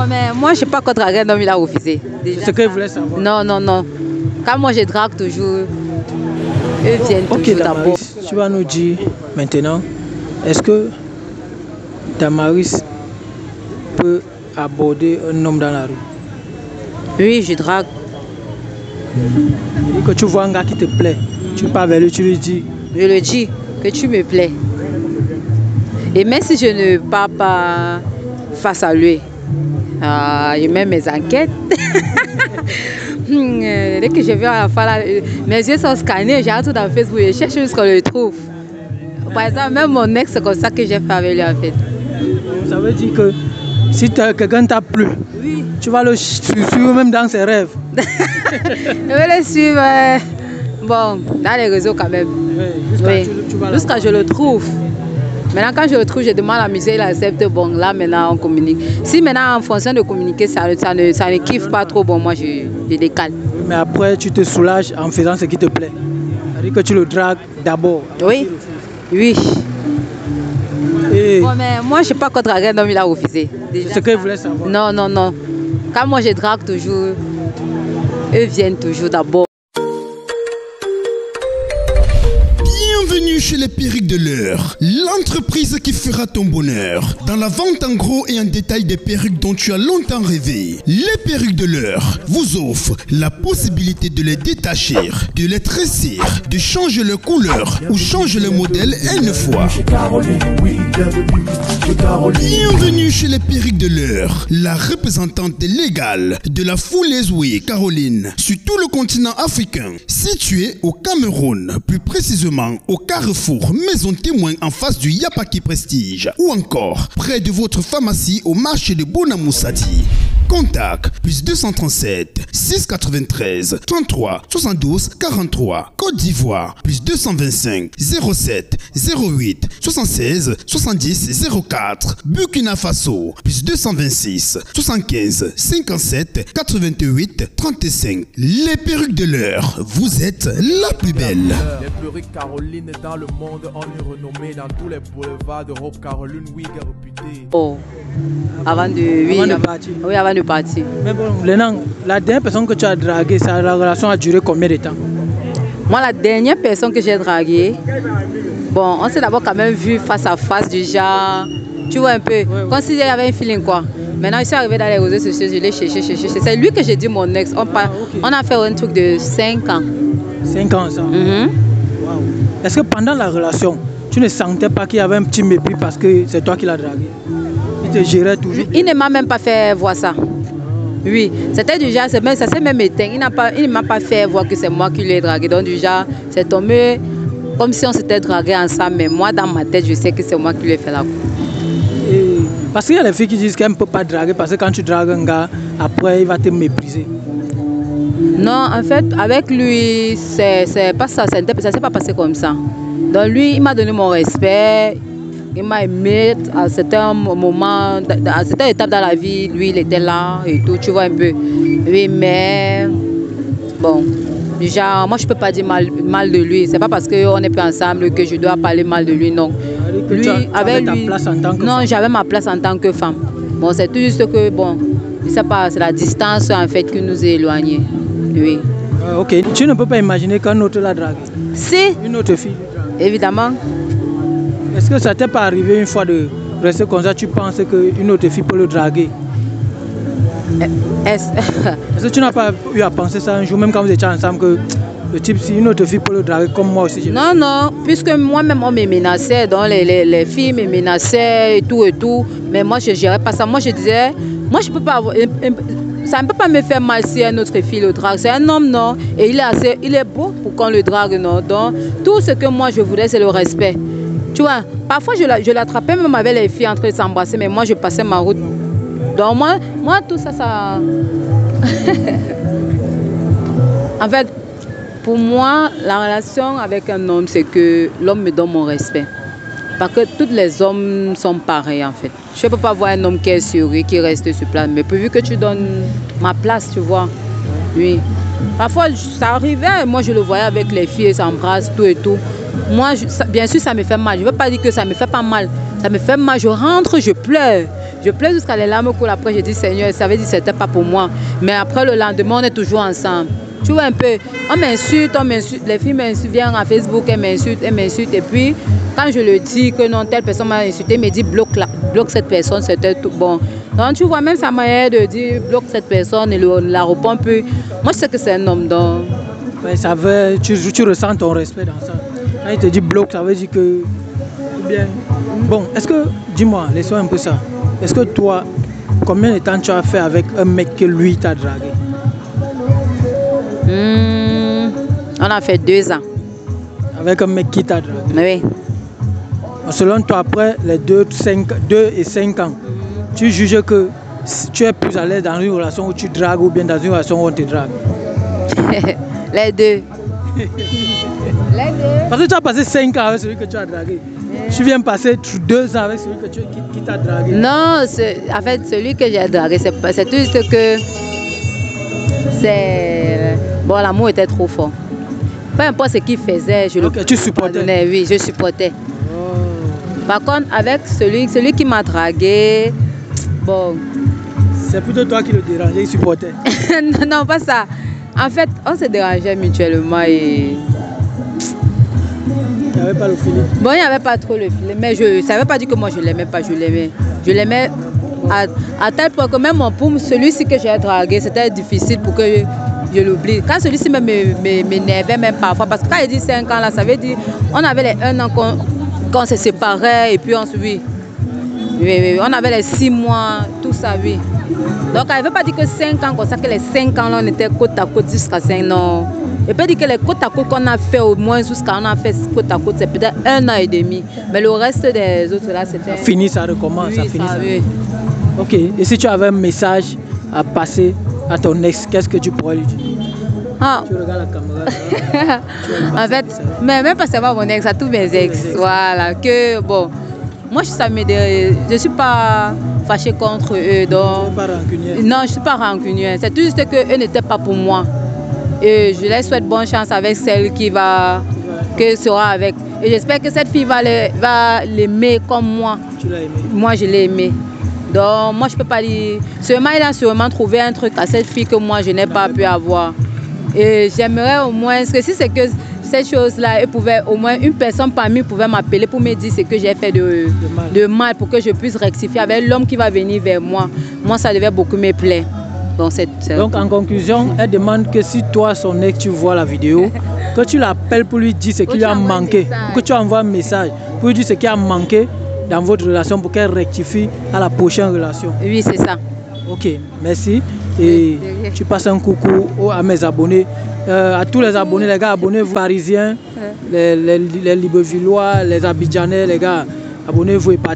Ouais, mais moi, je ne sais pas quoi draguer un homme, il a refusé. C'est ce que je voulais savoir. Non, non, non. Quand moi, je drague toujours, eux viennent toujours d'abord. Tu vas nous dire maintenant, est-ce que Damaris peut aborder un homme dans la rue? Oui, je drague. Et que tu vois un gars qui te plaît, tu pars vers lui, tu lui dis. Je le dis, que tu me plais. Et même si je ne pars pas face à lui, je mets mes enquêtes. Dès que je vais à la fin, là, mes yeux sont scannés, j'ai tout dans Facebook, je cherche jusqu'à le trouve. Par exemple, même mon ex, c'est comme ça que j'ai fait avec lui en fait. Ça veut dire que si quelqu'un t'a plu, oui, tu vas le suivre même dans ses rêves. Je vais le suivre, bon, dans les réseaux quand même. Oui, jusqu'à je le trouve. Maintenant, quand je le trouve, je demande à la musique, il accepte. Bon, là, maintenant, on communique. Si maintenant, en fonction de communiquer, ça ne kiffe pas trop, bon, moi, je décale. Mais après, tu te soulages en faisant ce qui te plaît. C'est-à-dire que tu le dragues d'abord. Oui, oui. Et bon, mais moi, je ne sais pas quoi draguer un homme, il a refusé. C'est ce que je voulais savoir. Non, non, non. Quand moi, je drague toujours, eux viennent toujours d'abord. Bienvenue chez les Perruques de l'Heure, l'entreprise qui fera ton bonheur. Dans la vente en gros et en détail des perruques dont tu as longtemps rêvé, les Perruques de l'Heure vous offrent la possibilité de les détacher, de les tresser, de changer leur couleur ou changer le modèle une fois. Bienvenue chez les Perruques de l'Heure, la représentante légale de la fouleuse Caroline sur tout le continent africain, située au Cameroun, plus précisément au Carrefour Maison Témoin en face du Yapaki Prestige ou encore près de votre pharmacie au marché de Bonamoussati. Contact plus 237 693 33 72 43. Côte d'Ivoire plus 225 07 08 76 70 04. Burkina Faso plus 226 75 57 88 35. Les Perruques de l'Heure, vous êtes la plus belle. Les Perruques Caroline dans le monde, on est renommé dans tous les boulevards d'Europe. Caroline Wig est réputée. Oh, avant de partir. Oui, avant de partir. Mais bon, Lénan, la dernière personne que tu as draguée, la relation a duré combien de temps? Moi, la dernière personne que j'ai draguée, bon, on s'est d'abord quand même vu face à face du genre, tu vois un peu, comme s'il y avait un feeling quoi. Maintenant, je suis arrivée dans les réseaux sociaux, je l'ai cherché. C'est lui que j'ai dit mon ex. On a fait un truc de 5 ans. 5 ans, ça. Wow. Est-ce que pendant la relation, tu ne sentais pas qu'il y avait un petit mépris parce que c'est toi qui l'as dragué? Il te gérait toujours? Il ne m'a même pas fait voir ça. Oui, c'était du genre, ça s'est même éteint. Il ne m'a pas fait voir que c'est moi qui l'ai dragué. Donc du genre, c'est tombé comme si on s'était dragué ensemble. Mais moi, dans ma tête, je sais que c'est moi qui lui ai fait la coupe. Parce qu'il y a les filles qui disent qu'elles ne peuvent pas draguer parce que quand tu dragues un gars, après, il va te mépriser. Non, en fait, avec lui, c'est pas ça. Ça ne s'est pas passé comme ça. Donc lui, il m'a donné mon respect. Il m'a aimé à certains moments, à certaines étapes dans la vie. Lui, il était là et tout, tu vois un peu. Oui, mais bon, déjà, moi, je ne peux pas dire mal de lui. C'est pas parce qu'on n'est plus ensemble que je dois parler mal de lui, non. Lui, avec lui, ta place en tant que non, femme. j'avais ma place en tant que femme. Bon, c'est tout juste que, bon, je sais pas, c'est la distance en fait qui nous a éloignés. Oui. Ok, tu ne peux pas imaginer qu'un autre l'a dragué? Si. Une autre fille? Évidemment. Est-ce que ça t'est pas arrivé une fois de rester comme ça, tu penses qu'une autre fille peut le draguer? Est-ce que tu n'as pas eu à penser ça un jour, même quand vous étiez ensemble, que le type, si une autre fille peut le draguer comme moi aussi? Non, non, puisque moi-même on me menaçait, donc les filles me menaçaient et tout, mais moi je ne gérais pas ça. Moi je disais, moi je peux pas avoir, ça ne peut pas me faire mal si une autre fille le drague. C'est un homme, non, et il est beau pour qu'on le drague, non. Donc tout ce que moi je voulais, c'est le respect. Tu vois, parfois je l'attrapais même avec les filles en train de s'embrasser, mais moi je passais ma route. Donc moi tout ça, ça... En fait, pour moi, la relation avec un homme, c'est que l'homme me donne mon respect. Parce que tous les hommes sont pareils en fait. Je ne peux pas voir un homme qui est suré, qui reste sur place, mais pourvu que tu donnes ma place, tu vois. Oui. Parfois, ça arrivait, moi je le voyais avec les filles, ils s'embrassent, tout et tout. Moi, bien sûr, ça me fait mal. Je ne veux pas dire que ça ne me fait pas mal. Ça me fait mal, je rentre, je pleure. Je pleure jusqu'à les larmes coulent. Après, je dis Seigneur, ça veut dire que c'était pas pour moi. Mais après, le lendemain, on est toujours ensemble. Tu vois un peu, on m'insulte, les filles m'insultent, viennent à Facebook, elles m'insultent. Et puis, quand je le dis que non, telle personne m'a insulté, elle me dit bloque cette personne, c'était tout bon. Donc, tu vois, même sa manière de dire bloque cette personne et la répond peu. Moi, je sais que c'est un homme, donc. Ouais, ça veut, tu ressens ton respect dans ça. Quand il te dit bloque, ça veut dire que. Bien. Bon, est-ce que, dis-moi, laisse-moi un peu ça. Est-ce que toi, combien de temps tu as fait avec un mec que lui t'a dragué? On a fait 2 ans. Avec un mec qui t'a dragué? Oui. Selon toi, après les 2 et 5 ans, tu juges que tu es plus à l'aise dans une relation où tu dragues ou bien dans une relation où on te drague? Les deux. Les deux. Parce que tu as passé 5 ans avec celui que tu as dragué. Tu viens passer 2 ans avec celui qui t'a dragué. Non, en fait, celui que j'ai dragué, c'est juste que bon, l'amour était trop fort. Peu importe ce qu'il faisait, je tu supportais? Oui, je supportais. Oh. Par contre, avec celui qui m'a dragué, bon. C'est plutôt toi qui le dérangeais, il supportait? Non, pas ça. En fait, on se dérangeait mutuellement et... Il n'y avait pas le filet? Bon, il n'y avait pas trop le filet, mais ça ne veut pas dire que moi je ne l'aimais pas, je l'aimais. Je l'aimais à tel point que même pour celui-ci que j'ai dragué, c'était difficile pour que je l'oublie. Quand celui-ci m'énervait même parfois, parce que quand il dit 5 ans là, ça veut dire on avait les 1 an qu'on se séparait et puis on se vit. Oui, on avait les 6 mois, tout ça, oui. Donc, elle ne veut pas dire que 5 ans, comme ça, que les 5 ans, là, on était côte à côte jusqu'à 5 ans. Elle peut dire que les côte à côte qu'on a fait au moins jusqu'à on a fait côte à côte, c'est peut-être 1 an et demi. Mais le reste des autres, là, c'était... Fini, ça recommence, oui, ça finit, ça. Oui. Ok, et si tu avais un message à passer à ton ex, qu'est-ce que tu pourrais lui dire? Tu regardes la caméra. En fait, mais même pas seulement mon ex, à tous mes ex. Voilà, que bon... Moi, ça je ne suis pas fâchée contre eux. Donc... Pas rancunière? Non, je ne suis pas rancunière. C'est juste qu'eux n'étaient pas pour moi. Et je leur souhaite bonne chance avec celle que sera avec. Et j'espère que cette fille va l'aimer comme moi. Tu l'as aimé? Moi, je l'ai aimé. Donc, moi, je ne peux pas dire... Seulement, il a sûrement trouvé un truc à cette fille que moi, je n'ai pas pu avoir. Et j'aimerais au moins... que si c'est que... Cette chose-là, au moins une personne parmi pouvait m'appeler pour me dire ce que j'ai fait de mal pour que je puisse rectifier avec l'homme qui va venir vers moi. Moi, ça devait beaucoup me plaire. Donc, en conclusion, elle demande que si toi, son ex, tu vois la vidéo, que tu l'appelles pour lui dire ce qui lui a manqué. Que tu envoies un message pour lui dire ce qui a manqué dans votre relation pour qu'elle rectifie à la prochaine relation. Oui, c'est ça. Ok, merci. Et tu passes un coucou à mes abonnés. À tous les abonnés, les gars, abonnez-vous, Parisiens, les Librevillois, les Abidjanais, les gars, abonnez-vous et partagez.